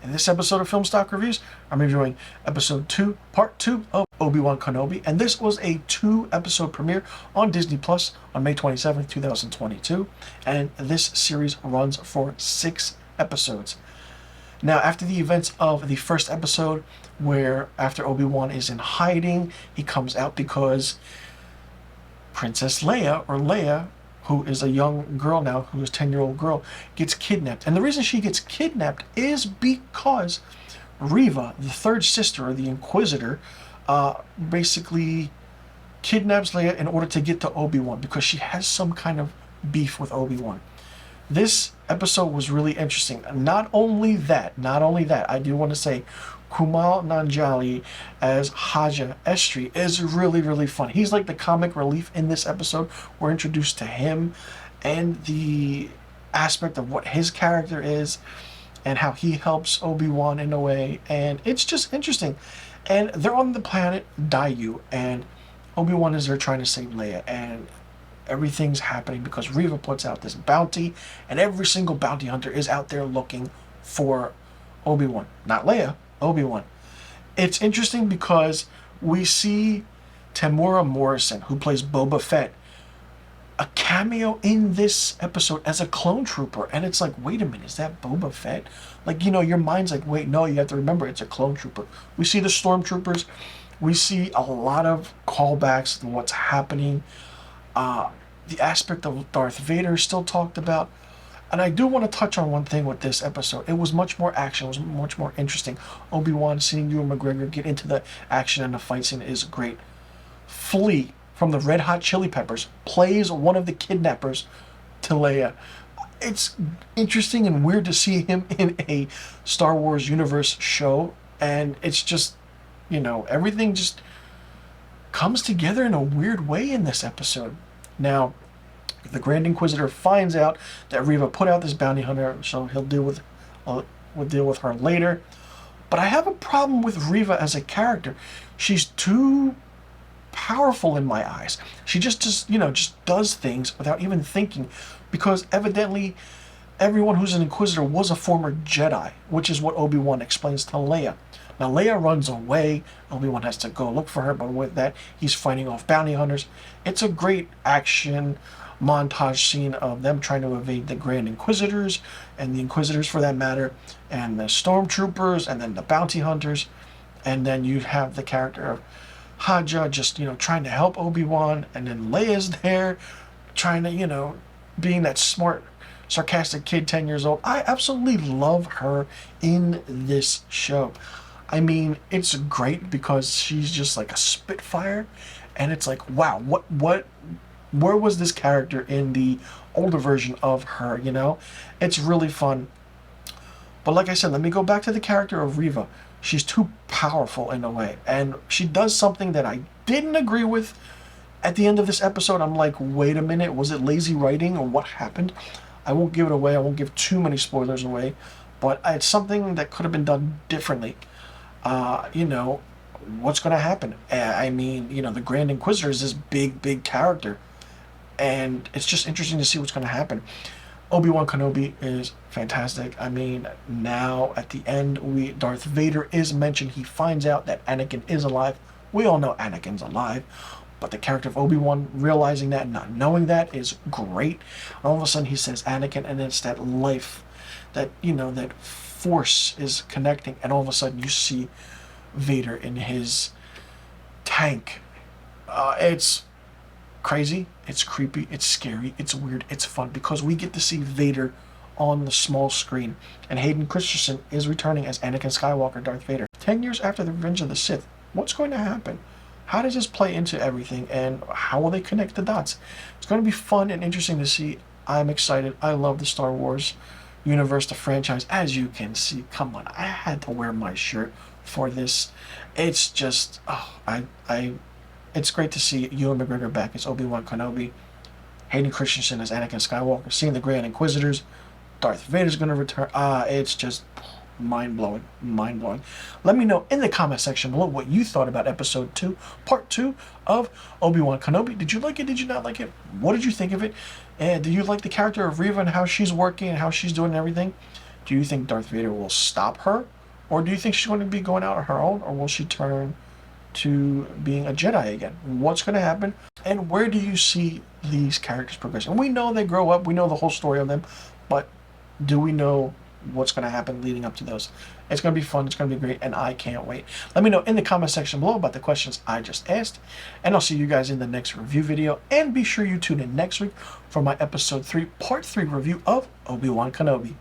In this episode of Film Stock Reviews, I'm reviewing episode 2, part 2 of Obi-Wan Kenobi, and this was a 2-episode premiere on Disney Plus on May 27th, 2022, and this series runs for 6 episodes. Now, after the events of the first episode, where after Obi-Wan is in hiding, he comes out because Princess Leia, who is a young girl now, who is a 10-year-old girl, gets kidnapped. And the reason she gets kidnapped is because Reva, the third sister, or the Inquisitor, basically kidnaps Leia in order to get to Obi-Wan because she has some kind of beef with Obi-Wan. This episode was really interesting. Not only that, I do want to say Kumail Nanjiani as Haja Estri is really, really fun. He's like the comic relief in this episode. We're introduced to him and the aspect of what his character is and how he helps Obi-Wan in a way. And it's just interesting. And they're on the planet Daiyu, and Obi-Wan is there trying to save Leia. And everything's happening because Reva puts out this bounty, and every single bounty hunter is out there looking for Obi-Wan. Not Leia, Obi-Wan. It's interesting because we see Temuera Morrison, who plays Boba Fett, a cameo in this episode as a clone trooper, and it's like, wait a minute, is that Boba Fett? Like, you know, your mind's like, wait, no, you have to remember it's a clone trooper. We see the stormtroopers, we see a lot of callbacks to what's happening. The aspect of Darth Vader is still talked about. And I do want to touch on one thing with this episode. It was much more action. It was much more interesting. Obi-Wan, seeing Ewan McGregor get into the action and the fight scene is great. Flea from the Red Hot Chili Peppers plays one of the kidnappers to Leia. It's interesting and weird to see him in a Star Wars universe show. And it's just, you know, everything just comes together in a weird way in this episode. Now, the Grand Inquisitor finds out that Reva put out this bounty hunter, so he'll deal with her later. But I have a problem with Reva as a character. She's too powerful in my eyes. She just does things without even thinking, because evidently everyone who's an Inquisitor was a former Jedi, which is what Obi-Wan explains to Leia. Now, Leia runs away. Obi-Wan has to go look for her, but with that, he's fighting off bounty hunters. It's a great action montage scene of them trying to evade the Grand Inquisitors, and the Inquisitors for that matter, and the stormtroopers, and then the bounty hunters. And then you have the character of Haja just, trying to help Obi-Wan, and then Leia's there trying to, being that smart, sarcastic kid, 10 years old. I absolutely love her in this show. I mean, it's great because she's just like a spitfire, and it's like, wow, where was this character in the older version of her, It's really fun. But like I said, let me go back to the character of Reva. She's too powerful in a way, and she does something that I didn't agree with at the end of this episode. I'm like, wait a minute, was it lazy writing or what happened? I won't give it away. I won't give too many spoilers away, but it's something that could have been done differently. What's going to happen? I mean, the Grand Inquisitor is this big character, and it's just interesting to see what's going to happen. Obi-Wan Kenobi is fantastic. I mean, now at the end, Darth Vader is mentioned. He finds out that Anakin is alive. We all know Anakin's alive, but the character of Obi-Wan realizing that and not knowing that is great. All of a sudden, he says Anakin, and it's that life, that that force is connecting, and all of a sudden you see Vader in his tank. It's crazy, it's creepy, it's scary, it's weird, it's fun, because we get to see Vader on the small screen, and Hayden Christensen is returning as Anakin Skywalker, Darth Vader. 10 years after the Revenge of the Sith, what's going to happen? How does this play into everything, and how will they connect the dots? It's going to be fun and interesting to see. I'm excited. I love the Star Wars universe, the franchise. As you can see, come on, I had to wear my shirt for this. It's just, it's great to see Ewan McGregor back as Obi-Wan Kenobi, Hayden Christensen as Anakin Skywalker, seeing the Grand Inquisitors, Darth Vader's going to return. It's just mind-blowing. Let me know in the comment section below what you thought about episode 2, part 2 of Obi-Wan Kenobi. Did you like it? Did you not like it? What did you think of it? And do you like the character of Reva and how she's working and how she's doing everything? Do you think Darth Vader will stop her? Or do you think she's going to be going out on her own, or will she turn to being a Jedi again? What's going to happen? And where do you see these characters progressing? We know they grow up. We know the whole story of them. But do we know what's going to happen leading up to those? It's going to be fun. It's going to be great. And I can't wait. Let me know in the comment section below about the questions I just asked. And I'll see you guys in the next review video. And be sure you tune in next week for my episode 3, part 3 review of Obi-Wan Kenobi.